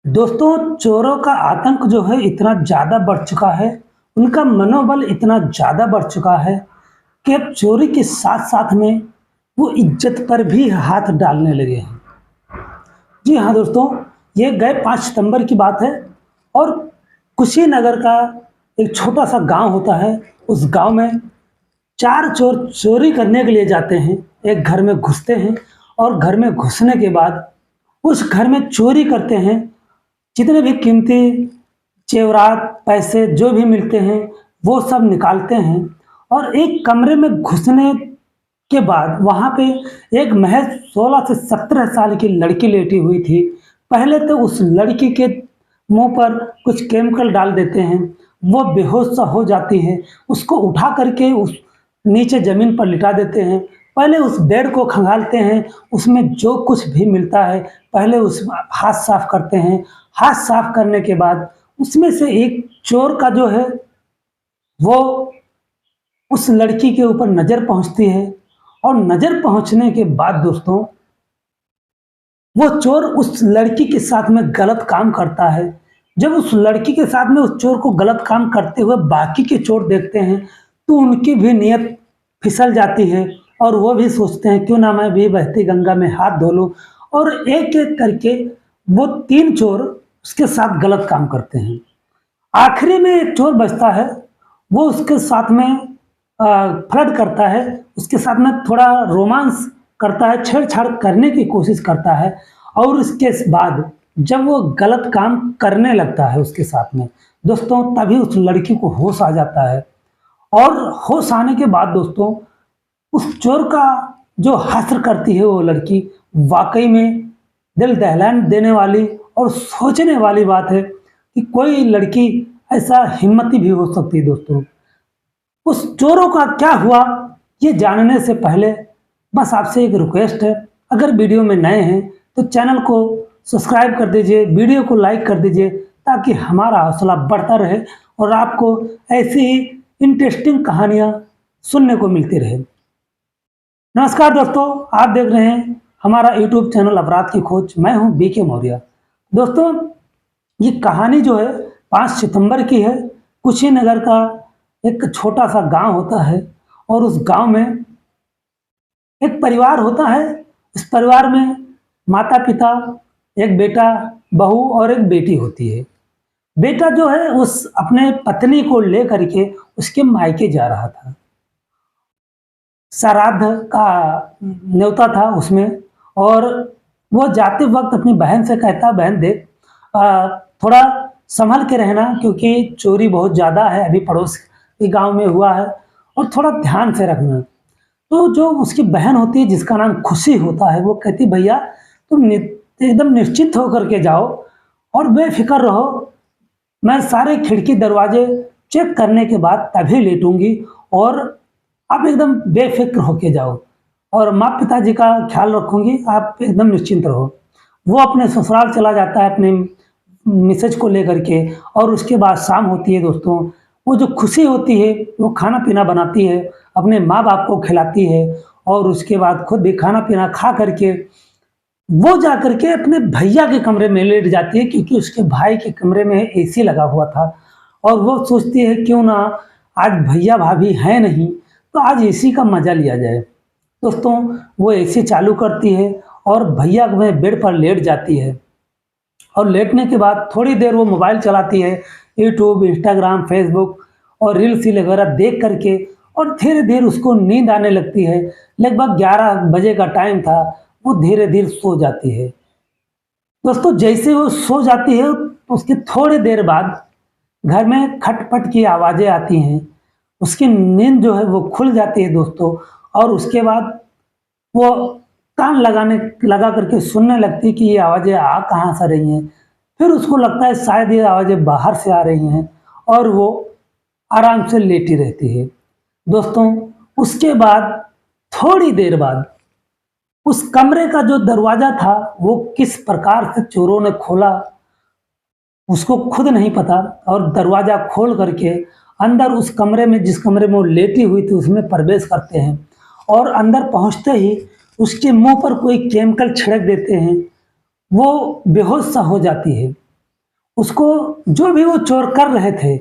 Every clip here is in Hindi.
दोस्तों, चोरों का आतंक जो है इतना ज़्यादा बढ़ चुका है, उनका मनोबल इतना ज़्यादा बढ़ चुका है कि अब चोरी के साथ-साथ में वो इज़्ज़त पर भी हाथ डालने लगे हैं। जी हाँ दोस्तों, ये गए 5 सितंबर की बात है और कुशीनगर का एक छोटा-सा गाँव होता है। उस गाँव में 4 चोर चोरी करने के लिए जाते हैं, एक घर में घुसते हैं और घर में घुसने के बाद उस घर में चोरी करते हैं। जितने भी कीमती जेवरात, पैसे जो भी मिलते हैं, वो सब निकालते हैं और एक कमरे में घुसने के बाद वहाँ पे एक महज़ 16 से 17 साल की लड़की लेटी हुई थी। पहले तो उस लड़की के मुँह पर कुछ केमिकल डाल देते हैं, वो बेहोश-सा हो जाती है। उसको उठा कर के उस नीचे ज़मीन पर लिटा देते हैं। पहले उस बेड को खंगालते हैं, उसमें जो कुछ भी मिलता है, पहले उस हाथ साफ़ करते हैं। हाथ साफ़ करने के बाद उसमें से एक चोर का जो है, वो उस लड़की के ऊपर नज़र पहुँचती है और नज़र पहुँचने के बाद दोस्तों, वो चोर उस लड़की के साथ में गलत काम करता है। जब उस लड़की के साथ में उस चोर को गलत काम करते हुए बाकी के चोर देखते हैं, तो उनकी भी नीयत फिसल जाती है और वो भी सोचते हैं क्यों ना मैं भी बहती गंगा में हाथ धो लूँ और एक-एक करके वो 3 चोर उसके साथ गलत काम करते हैं। आखिरी में एक चोर बचता है, वो उसके साथ में फ्लर्ट करता है, उसके साथ में थोड़ा रोमांस करता है, छेड़छाड़ करने की कोशिश करता है और उसके बाद जब वो गलत काम करने लगता है उसके साथ में, दोस्तों तभी उस लड़की को होश आ जाता है और होश आने के बाद दोस्तों, उस चोर का जो हश्र करती है वो लड़की, वाक़ई में दिल दहलाने देने वाली और सोचने वाली बात है कि कोई लड़की ऐसा हिम्मती भी हो सकती है दोस्तों। उस चोरों का क्या हुआ, ये जानने से पहले बस आपसे एक रिक्वेस्ट है, अगर वीडियो में नए हैं तो चैनल को सब्सक्राइब कर दीजिए, वीडियो को लाइक कर दीजिए ताकि हमारा हौसला बढ़ता रहे और आपको ऐसी ही इंटरेस्टिंग कहानियाँ सुनने को मिलती रहे। नमस्कार दोस्तों, आप देख रहे हैं हमारा यूट्यूब चैनल अपराध की खोज। मैं हूं बीके मौर्य। दोस्तों, ये कहानी जो है 5 सितंबर की है। कुशीनगर का एक छोटा-सा गांव होता है और उस गांव में एक परिवार होता है। इस परिवार में माता-पिता, एक बेटा, बहू और एक बेटी होती है। बेटा जो है उस अपने पत्नी को लेकर के उसके मायके जा रहा था। श्राद्ध का न्योता था उसमें और वो जाते वक़्त अपनी बहन से कहता, बहन देख थोड़ा सँभल के रहना क्योंकि चोरी बहुत ज़्यादा है, अभी पड़ोस के गाँव में हुआ है और थोड़ा ध्यान से रखना। तो जो उसकी बहन होती है जिसका नाम खुशी होता है, वो कहती भैया तुम एकदम निश्चिंत होकर के जाओ और बेफ़िक्र रहो, मैं सारे खिड़की दरवाजे चेक करने के बाद तभी लेटूँगी और आप एकदम बेफ़िक्र होके जाओ और माँ पिताजी का ख़्याल रखूँगी, आप एकदम निश्चिंत रहो। वो अपने ससुराल चला जाता है अपने मिसेज को लेकर के और उसके बाद शाम होती है दोस्तों, वो जो खुशी होती है, वो खाना-पीना बनाती है, अपने माँ-बाप को खिलाती है और उसके बाद खुद भी खाना-पीना खा कर के वो जाकर के अपने भैया के कमरे में लेट जाती है क्योंकि उसके भाई के कमरे में एसी लगा हुआ था और वो सोचती है क्यों ना आज भैया-भाभी हैं नहीं, तो आज एसी का मज़ा लिया जाए। दोस्तों, वो एसी चालू करती है और भैया में बेड पर लेट जाती है और लेटने के बाद थोड़ी देर वो मोबाइल चलाती है, यूट्यूब, इंस्टाग्राम, फेसबुक और रील्स वगैरह देख कर के और धीरे-धीरे उसको नींद आने लगती है। लगभग 11 बजे का टाइम था, वो धीरे-धीरे सो जाती है। दोस्तों, जैसे वो सो जाती है, तो उसके थोड़ी देर बाद घर में खटपट की आवाज़ें आती हैं। उसकी नींद जो है वो खुल जाती है दोस्तों और उसके बाद वो कान लगा करके सुनने लगती है कि ये आवाज़ें आ कहाँ से रही हैं। फिर उसको लगता है शायद ये आवाज़ें बाहर से आ रही हैं और वो आराम से लेटी रहती है। दोस्तों, उसके बाद थोड़ी देर बाद उस कमरे का जो दरवाज़ा था, वो किस प्रकार से चोरों ने खोला उसको खुद नहीं पता और दरवाज़ा खोल करके अंदर उस कमरे में जिस कमरे में वो लेटी हुई थी उसमें प्रवेश करते हैं और अंदर पहुँचते ही उसके मुँह पर कोई केमिकल छिड़क देते हैं। वो बेहोश सा हो जाती है उसको जो भी वो चोर कर रहे थे,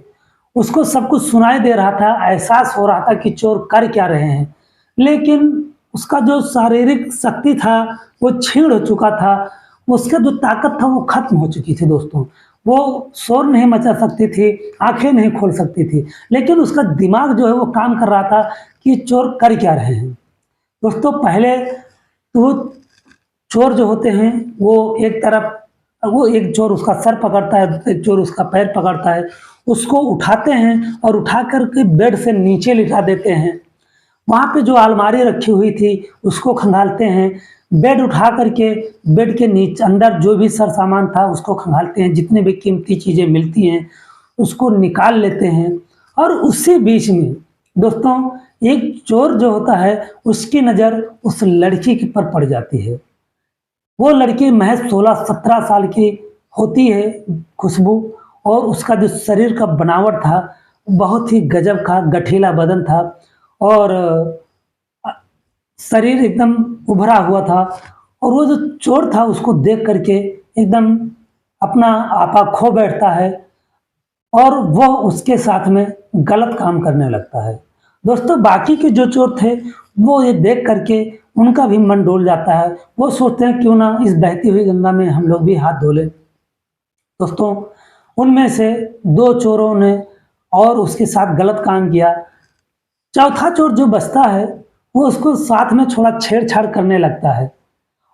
उसको सब कुछ सुनाई दे रहा था, एहसास हो रहा था कि चोर कर क्या रहे हैं। लेकिन उसका जो शारीरिक शक्ति था, वो क्षीण हो चुका था, उसका जो ताकत था वो खत्म हो चुकी थी दोस्तों। वो शोर नहीं मचा सकती थी, आँखें नहीं खोल सकती थी, लेकिन उसका दिमाग जो है वो काम कर रहा था कि चोर कर क्या रहे हैं। दोस्तों पहले तो वो चोर जो होते हैं वो एक तरफ, वो एक चोर उसका सर पकड़ता है, एक चोर उसका पैर पकड़ता है, उसको उठाते हैं और उठा कर के बेड से नीचे लिटा देते हैं। वहाँ पे जो अलमारी रखी हुई थी उसको खंगालते हैं, बेड उठा कर के बेड के नीचे अंदर जो भी सर सामान था उसको खंगालते हैं, जितनी भी कीमती चीज़ें मिलती हैं उसको निकाल लेते हैं। और उसी बीच में दोस्तों एक चोर जो होता है उसकी नज़र उस लड़की के पर पड़ जाती है। वो लड़की महज़ 16-17 साल की होती है, खुशबू, और उसका जो शरीर का बनावट था, बहुत ही गज़ब का गठीला बदन था और अ, शरीर एकदम उभरा हुआ था। और वो जो चोर था उसको देख कर के एकदम अपना आपा खो बैठता है और वो उसके साथ में गलत काम करने लगता है। दोस्तों बाकी के जो चोर थे वो ये देख कर के उनका भी मन डोल जाता है। वो सोचते हैं क्यों ना इस बहती हुई गंगा में हम लोग भी हाथ धो लें। दोस्तों उनमें से 2 चोरों ने और उसके साथ गलत काम किया। चौथा चोर जो बचता है वो उसको साथ में थोड़ा छेड़छाड़ करने लगता है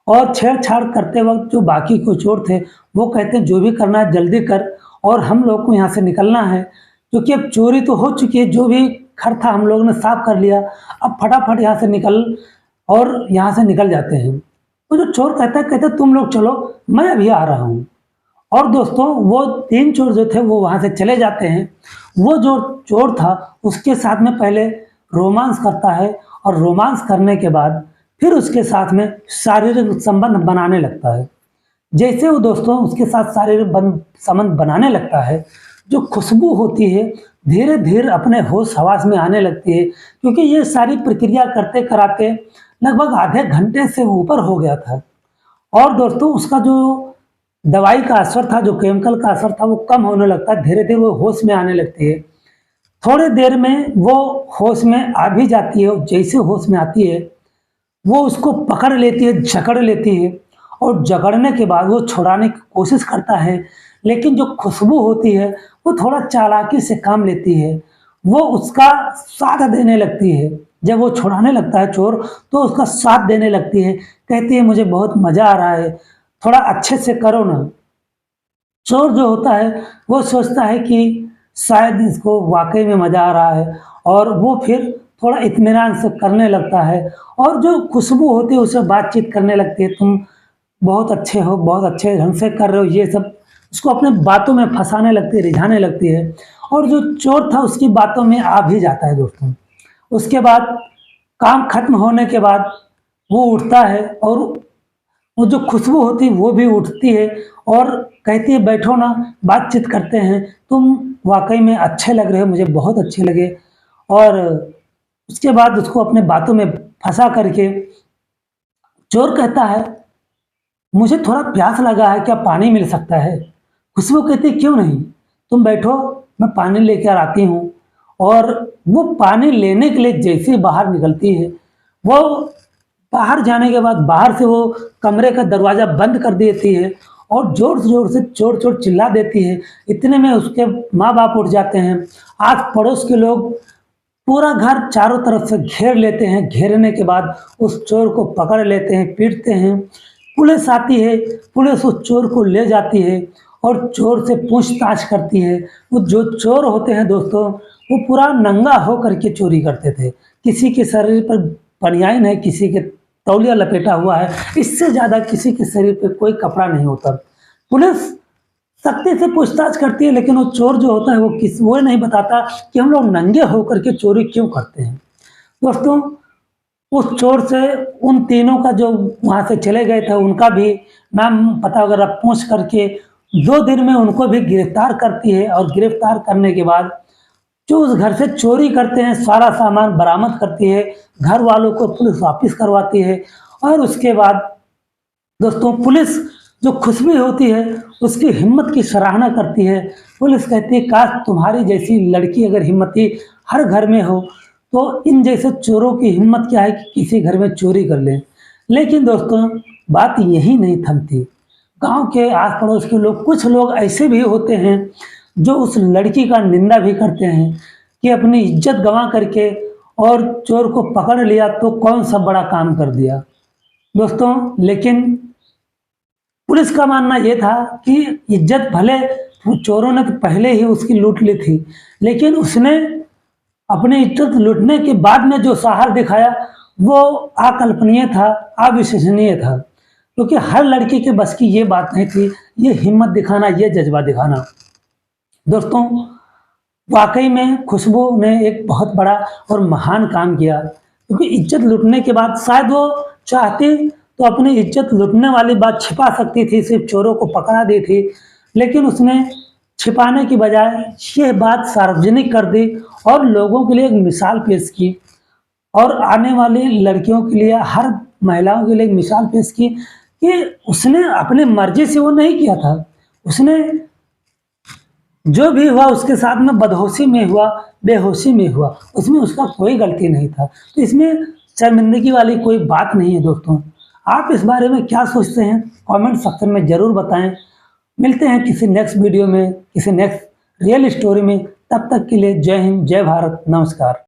और छेड़छाड़ करते वक़्त जो बाकी को चोर थे, वो कहते हैं जो भी करना है जल्दी कर और हम लोग को यहाँ से निकलना है, क्योंकि अब चोरी तो हो चुकी है, जो भी खर था हम लोगों ने साफ कर लिया, अब फटाफट यहाँ से निकल और यहाँ से निकल जाते हैं। तो जो चोर कहता है तुम लोग चलो, मैं अभी आ रहा हूँ। और दोस्तों वो 3 चोर जो थे वो वहाँ से चले जाते हैं। वो जो चोर था उसके साथ में पहले रोमांस करता है और रोमांस करने के बाद फिर उसके साथ में शारीरिक संबंध बनाने लगता है। जैसे वो दोस्तों उसके साथ शारीरिक संबंध बनाने लगता है, जो खुशबू होती है धीरे-धीरे अपने होश-हवास में आने लगती है, क्योंकि ये सारी प्रक्रिया करते कराते लगभग आधे घंटे से ऊपर हो गया था। और दोस्तों उसका जो दवाई का असर था, जो केमिकल का असर था वो कम होने लगता है, धीरे-धीरे वो होश में आने लगती है। थोड़ी देर में वो होश में आ भी जाती है और जैसे होश में आती है, वो उसको पकड़ लेती है, जकड़ लेती है और जकड़ने के बाद वो छुड़ाने की कोशिश करता है, लेकिन जो खुशबू होती है, वो थोड़ा चालाकी से काम लेती है। वो उसका साथ देने लगती है। जब वो छुड़ाने लगता है चोर, तो उसका साथ देने लगती है, कहती है मुझे बहुत मज़ा आ रहा है, थोड़ा अच्छे से करो ना। चोर जो होता है वो सोचता है कि शायद इसको वाक़ई में मज़ा आ रहा है और वो फिर थोड़ा इत्मीनान से करने लगता है और जो खुशबू होती है उससे बातचीत करने लगती है, तुम बहुत अच्छे हो, बहुत अच्छे ढंग से कर रहे हो, ये सब उसको अपने बातों में फँसाने लगती है, रिझाने लगती है और जो चोर था उसकी बातों में आ भी जाता है दोस्तों। उसके बाद काम खत्म होने के बाद वो उठता है और वो जो खुशबू होती है वो भी उठती है और कहती है बैठो ना, बातचीत करते हैं, तुम वाक़ई में अच्छे लग रहे हो, मुझे बहुत अच्छे लगे। और उसके बाद उसको अपने बातों में फँसा करके चोर कहता है, मुझे थोड़ा प्यास लगा है, क्या पानी मिल सकता है? खुशबू कहती है क्यों नहीं, तुम बैठो, मैं पानी लेकर आती हूँ। और वो पानी लेने के लिए जैसे ही बाहर निकलती है, वो बाहर जाने के बाद बाहर से वो कमरे का दरवाज़ा बंद कर देती है और ज़ोर-ज़ोर से चोर-चोर चिल्ला देती है। इतने में उसके माँ-बाप उठ जाते हैं। आस-पड़ोस के लोग पूरा घर चारों तरफ से घेर लेते हैं। घेरने के बाद उस चोर को पकड़ लेते हैं, पीटते हैं। पुलिस आती है, पुलिस उस चोर को ले जाती है और चोर से पूछताछ करती है। वो जो चोर होते हैं दोस्तों, वो पूरा नंगा होकर के चोरी करते थे। किसी के शरीर पर बनियान है, किसी के तौलिया लपेटा हुआ है, इससे ज़्यादा किसी के शरीर पे कोई कपड़ा नहीं होता। पुलिस सख्ती से पूछताछ करती है, लेकिन वो चोर जो होता है वो नहीं बताता कि हम लोग नंगे होकर के चोरी क्यों करते हैं। दोस्तों उस चोर से उन तीनों का जो वहाँ से चले गए थे उनका भी नाम पता वगैरह पूछ करके 2 दिन में उनको भी गिरफ्तार करती है और गिरफ्तार करने के बाद जो उस घर से चोरी करते हैं सारा सामान बरामद करती है, घर वालों को पुलिस वापस करवाती है। और उसके बाद दोस्तों पुलिस जो खुशबू होती है उसकी हिम्मत की सराहना करती है। पुलिस कहती है काश तुम्हारी जैसी लड़की अगर हिम्मती हर घर में हो तो इन जैसे चोरों की हिम्मत क्या है कि किसी घर में चोरी कर लें। लेकिन दोस्तों बात यही नहीं थमती। गांव के आस पड़ोस के लोग, कुछ लोग ऐसे भी होते हैं जो उस लड़की का निंदा भी करते हैं कि अपनी इज्जत गंवा करके और चोर को पकड़ लिया तो कौन सा बड़ा काम कर दिया। दोस्तों लेकिन पुलिस का मानना ये था कि इज्जत भले चोरों ने तो पहले ही उसकी लूट ली थी, लेकिन उसने अपनी इज्जत लूटने के बाद में जो साहस दिखाया वो अकल्पनीय था, अविश्वसनीय था। क्योंकि हर लड़की के बस की ये बात नहीं थी, ये हिम्मत दिखाना, ये जज्बा दिखाना। दोस्तों वाकई में खुशबू ने एक बहुत बड़ा और महान काम किया, क्योंकि इज्जत लूटने के बाद शायद वो चाहती तो अपनी इज्जत लूटने वाली बात छिपा सकती थी, सिर्फ चोरों को पकड़ा दी थी, लेकिन उसने छिपाने की बजाय ये बात सार्वजनिक कर दी और लोगों के लिए एक मिसाल पेश की और आने वाली लड़कियों के लिए, हर महिलाओं के लिए एक मिसाल पेश की कि उसने अपनी मर्जी से वो नहीं किया था। उसने जो भी हुआ उसके साथ में बदहोशी में हुआ, बेहोशी में हुआ, उसमें उसका कोई गलती नहीं था। तो इसमें शर्मिंदगी वाली कोई बात नहीं है। दोस्तों आप इस बारे में क्या सोचते हैं, कमेंट सेक्शन में ज़रूर बताएं। मिलते हैं किसी नेक्स्ट वीडियो में, किसी नेक्स्ट रियल स्टोरी में। तब तक के लिए जय हिंद, जय भारत, नमस्कार।